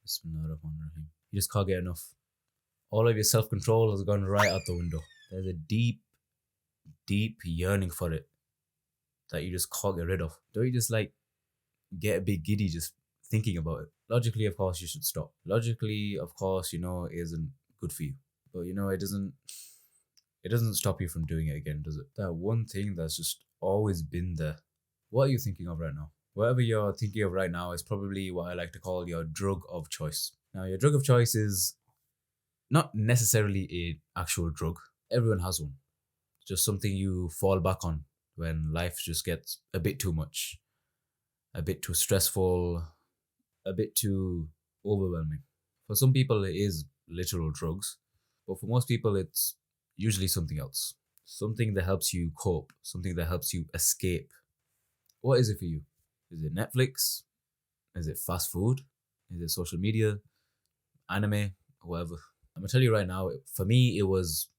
Bismillahirrahmanirrahim. You just can't get enough. All of your self-control has gone right out the window. There's a deep, deep yearning for it that you just can't get rid of. Don't you just like get a bit giddy just thinking about it? Logically, of course, you should stop. Logically, of course, it isn't good for you. But it doesn't stop you from doing it again, does it? That one thing that's just always been there. What are you thinking of right now? Whatever you're thinking of right now is probably what I like to call your drug of choice. Now, your drug of choice is not necessarily an actual drug. Everyone has one. It's just something you fall back on when life just gets a bit too much, a bit too stressful, a bit too overwhelming. For some people, it is literal drugs, but for most people, it's usually something else. Something that helps you cope, something that helps you escape. What is it for you? Is it Netflix? Is it fast food? Is it social media? Anime? Whatever. I'm gonna tell you right now, for me, it was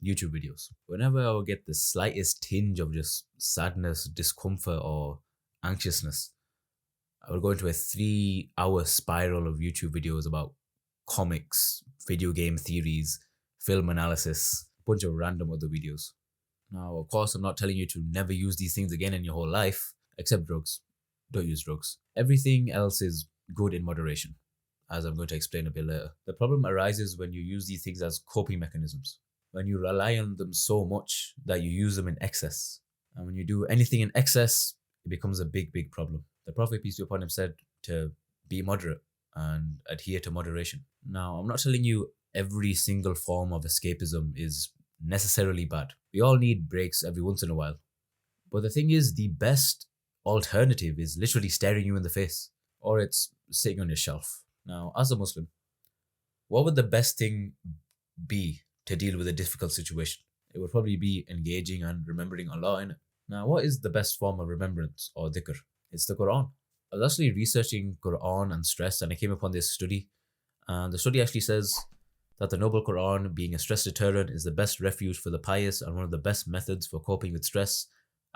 YouTube videos. Whenever I would get the slightest tinge of just sadness, discomfort, or anxiousness, I would go into a 3-hour spiral of YouTube videos about comics, video game theories, film analysis, a bunch of random other videos. Now, of course, I'm not telling you to never use these things again in your whole life, except drugs. Don't use drugs. Everything else is good in moderation, as I'm going to explain a bit later. The problem arises when you use these things as coping mechanisms, when you rely on them so much that you use them in excess. And when you do anything in excess, it becomes a big, big problem. The Prophet, peace be upon him, said to be moderate and adhere to moderation. Now, I'm not telling you every single form of escapism is necessarily bad. We all need breaks every once in a while. But the thing is, the best alternative is literally staring you in the face, or it's sitting on your shelf. Now, as a Muslim, what would the best thing be to deal with a difficult situation? It would probably be engaging and remembering Allah in it. Now, what is the best form of remembrance or dhikr? It's the Quran. I was actually researching Quran and stress, and I came upon this study. And the study actually says that the Noble Quran, being a stress deterrent, is the best refuge for the pious and one of the best methods for coping with stress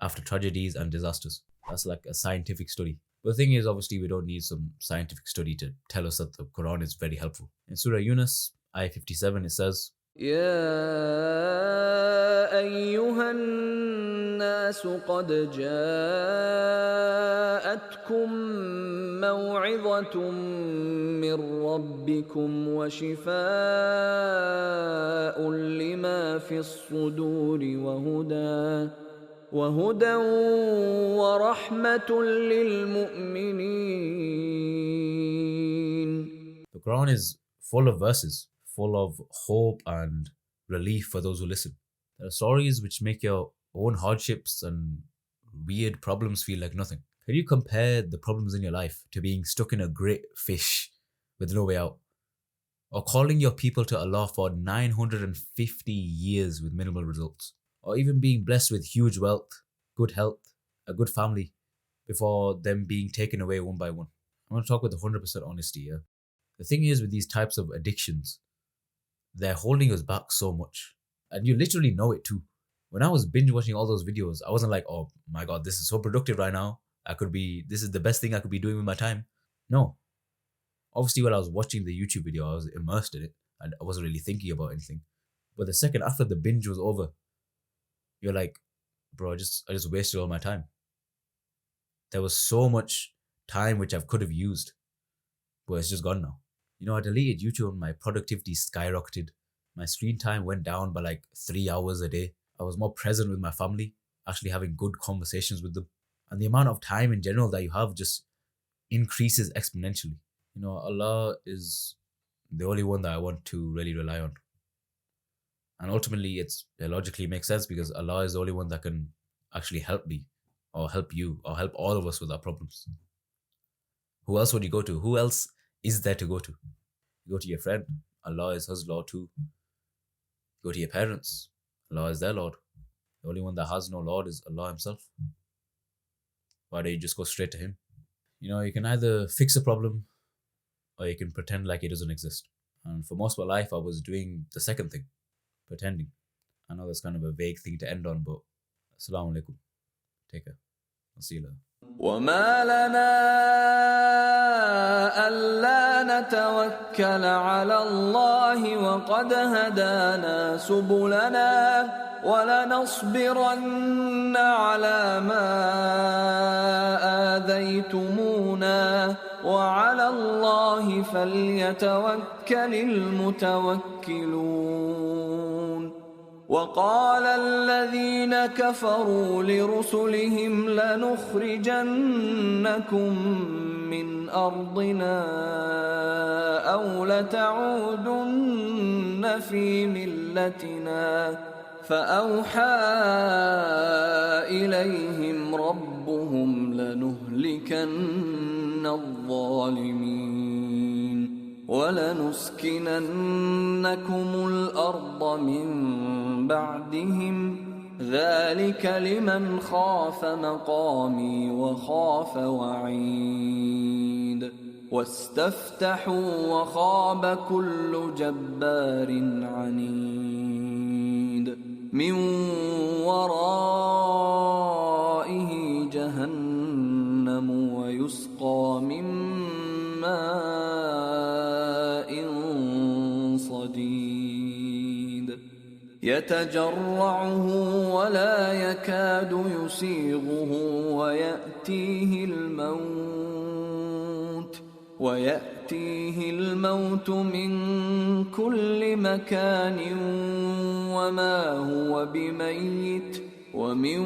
after tragedies and disasters. That's like a scientific study. But the thing is, obviously, we don't need some scientific study to tell us that the Quran is very helpful. In Surah Yunus, ayah 57, it says, يا أيها الناس قد جاءتكم موعظة من ربكم وشفاء لما في الصدور وهدى ورحمة للمؤمنين. The Quran is full of verses, full of hope and relief for those who listen. There are stories which make your own hardships and weird problems feel like nothing. Can you compare the problems in your life to being stuck in a great fish with no way out? Or calling your people to Allah for 950 years with minimal results? Or even being blessed with huge wealth, good health, a good family, before them being taken away one by one? I want to talk with 100% honesty here. The thing is with these types of addictions, they're holding us back so much. And you literally know it too. When I was binge watching all those videos, I wasn't like, oh my God, this is so productive right now. This is the best thing I could be doing with my time. No. Obviously, when I was watching the YouTube video, I was immersed in it and I wasn't really thinking about anything. But the second after the binge was over, you're like, bro, I just wasted all my time. There was so much time which I could have used, but it's just gone now. I deleted YouTube and my productivity skyrocketed. My screen time went down by like 3 hours a day. I was more present with my family, actually having good conversations with them. And the amount of time in general that you have just increases exponentially. Allah is the only one that I want to really rely on. And ultimately, it logically makes sense because Allah is the only one that can actually help me or help you or help all of us with our problems. Who else would you go to? Who else is there to go to? You go to your friend. Allah is his Lord too. You go to your parents. Allah is their Lord. The only one that has no Lord is Allah himself. Why don't you just go straight to him? You can either fix a problem or you can pretend like it doesn't exist. And for most of my life, I was doing the second thing, pretending. I know that's kind of a vague thing to end on, but Assalamu alaikum. Take care. I'll see you later. وما لنا ألا نتوكل على الله وقد هدانا سبلنا ولنصبرن على ما آذيتمونا وعلى الله فليتوكل المتوكلون. وقال الذين كفروا لرسلهم لنخرجنكم من أرضنا أو لتعودن في ملتنا فأوحى إليهم ربهم لنهلكن الظالمين ولنسكننكم الأرض من بعدهم ذلك لمن خاف مقامي وخاف وعيد. واستفتحوا وخاب كل جبار عنيد من ورائه جهنم ويسقى من ماء صديد يتجرعه ولا يكاد يسيغه ويأتيه الموت من كل مكان وما هو بميت ومن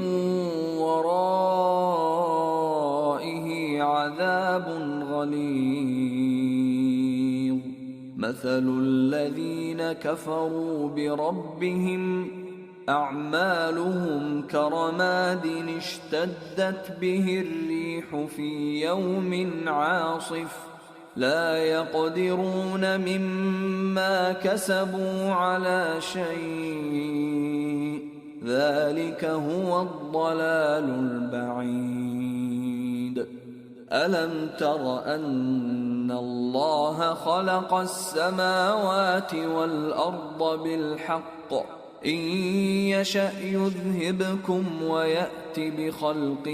ورائه عذاب غليظ. مثل الذين كفروا بربهم أعمالهم كرماد اشتدت به الريح في يوم عاصف لا يقدرون مما كسبوا على شيء ذلك هو الضلال البعيد. ألم تر أن الله خلق السماوات والأرض بالحق إن يشأ يذهبكم ويأت بخلق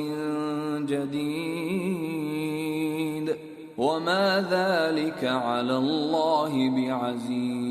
جديد وما ذلك على الله بعزيز.